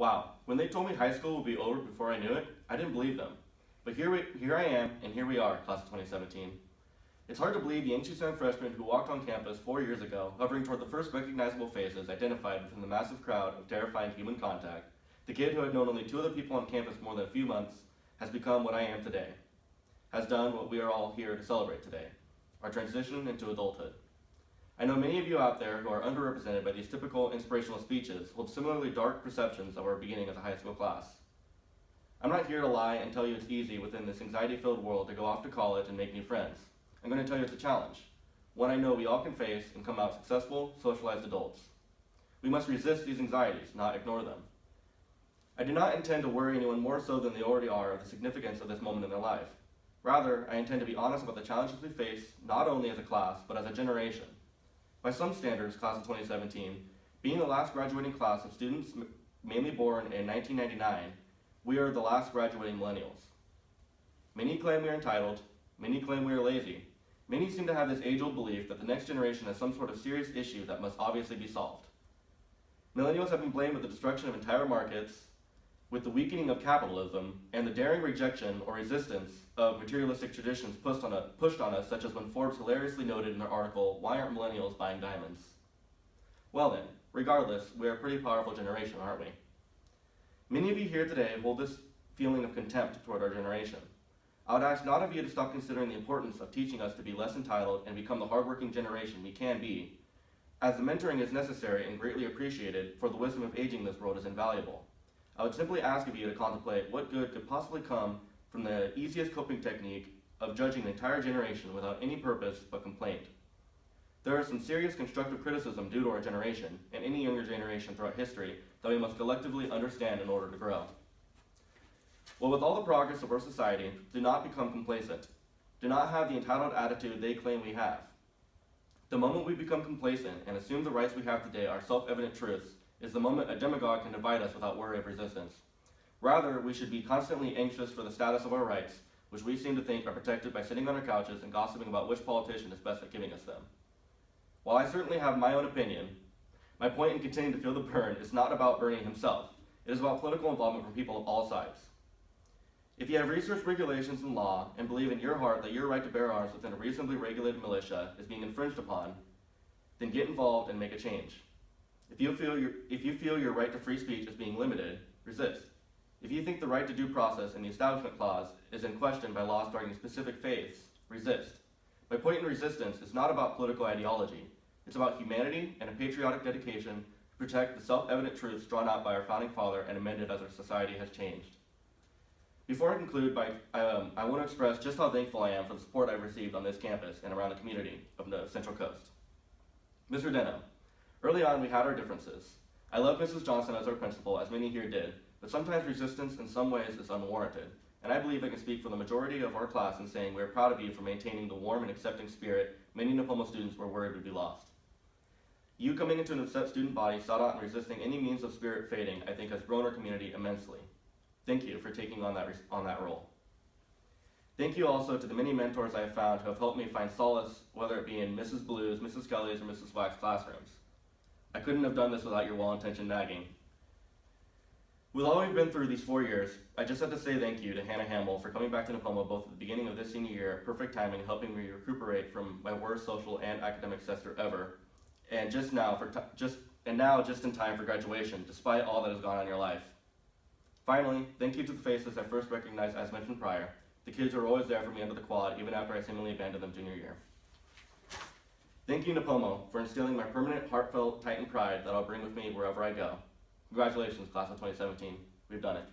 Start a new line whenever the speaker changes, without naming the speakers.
Wow, when they told me high school would be over before I knew it, I didn't believe them. But here I am, and here we are, class of 2017. It's hard to believe the anxious young freshman who walked on campus 4 years ago, hovering toward the first recognizable faces identified within the massive crowd of terrifying human contact, the kid who had known only 2 other people on campus more than a few months, has become what I am today, has done what we are all here to celebrate today, our transition into adulthood. I know many of you out there who are underrepresented by these typical inspirational speeches hold similarly dark perceptions of our beginning as a high school class. I'm not here to lie and tell you it's easy within this anxiety-filled world to go off to college and make new friends. I'm going to tell you it's a challenge, one I know we all can face and come out successful, socialized adults. We must resist these anxieties, not ignore them. I do not intend to worry anyone more so than they already are of the significance of this moment in their life. Rather, I intend to be honest about the challenges we face, not only as a class, but as a generation. By some standards, class of 2017, being the last graduating class of students mainly born in 1999, we are the last graduating millennials. Many claim we are entitled, many claim we are lazy. Many seem to have this age-old belief that the next generation has some sort of serious issue that must obviously be solved. Millennials have been blamed with the destruction of entire markets, with the weakening of capitalism, and the daring rejection or resistance of materialistic traditions pushed on us, such as when Forbes hilariously noted in their article, "Why aren't millennials buying diamonds?" Well then, regardless, we are a pretty powerful generation, aren't we? Many of you here today hold this feeling of contempt toward our generation. I would ask not of you to stop considering the importance of teaching us to be less entitled and become the hardworking generation we can be, as the mentoring is necessary and greatly appreciated, for the wisdom of aging this world is invaluable. I would simply ask of you to contemplate what good could possibly come from the easiest coping technique of judging an entire generation without any purpose but complaint. There is some serious constructive criticism due to our generation, and any younger generation throughout history, that we must collectively understand in order to grow. Well, with all the progress of our society, do not become complacent. Do not have the entitled attitude they claim we have. The moment we become complacent and assume the rights we have today are self-evident truths is the moment a demagogue can divide us without worry of resistance. Rather, we should be constantly anxious for the status of our rights, which we seem to think are protected by sitting on our couches and gossiping about which politician is best at giving us them. While I certainly have my own opinion, my point in continuing to feel the burn is not about Bernie himself. It is about political involvement from people of all sides. If you have researched regulations and law and believe in your heart that your right to bear arms within a reasonably regulated militia is being infringed upon, then get involved and make a change. If you feel your right to free speech is being limited, resist. If you think the right to due process in the Establishment Clause is in question by laws targeting specific faiths, resist. My point in resistance is not about political ideology. It's about humanity and a patriotic dedication to protect the self-evident truths drawn out by our founding father and amended as our society has changed. Before I conclude, I want to express just how thankful I am for the support I've received on this campus and around the community of the Central Coast. Mr. Denno, early on we had our differences. I love Mrs. Johnson as our principal, as many here did, but sometimes resistance in some ways is unwarranted, and I believe I can speak for the majority of our class in saying we are proud of you for maintaining the warm and accepting spirit many Napomo students were worried would be lost. You coming into an upset student body sought out and resisting any means of spirit fading, I think has grown our community immensely. Thank you for taking on that role. Thank you also to the many mentors I have found who have helped me find solace, whether it be in Mrs. Blue's, Mrs. Kelly's, or Mrs. Black's classrooms. I couldn't have done this without your well-intentioned nagging. With all we've been through these 4 years, I just have to say thank you to Hannah Hamill for coming back to Napomo both at the beginning of this senior year at perfect timing, helping me recuperate from my worst social and academic semester ever, and just in time for graduation, despite all that has gone on in your life. Finally, thank you to the faces I first recognized as mentioned prior, the kids who are always there for me under the quad, even after I seemingly abandoned them junior year. Thank you, Napomo, for instilling my permanent, heartfelt Titan pride that I'll bring with me wherever I go. Congratulations, class of 2017. We've done it.